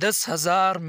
10,000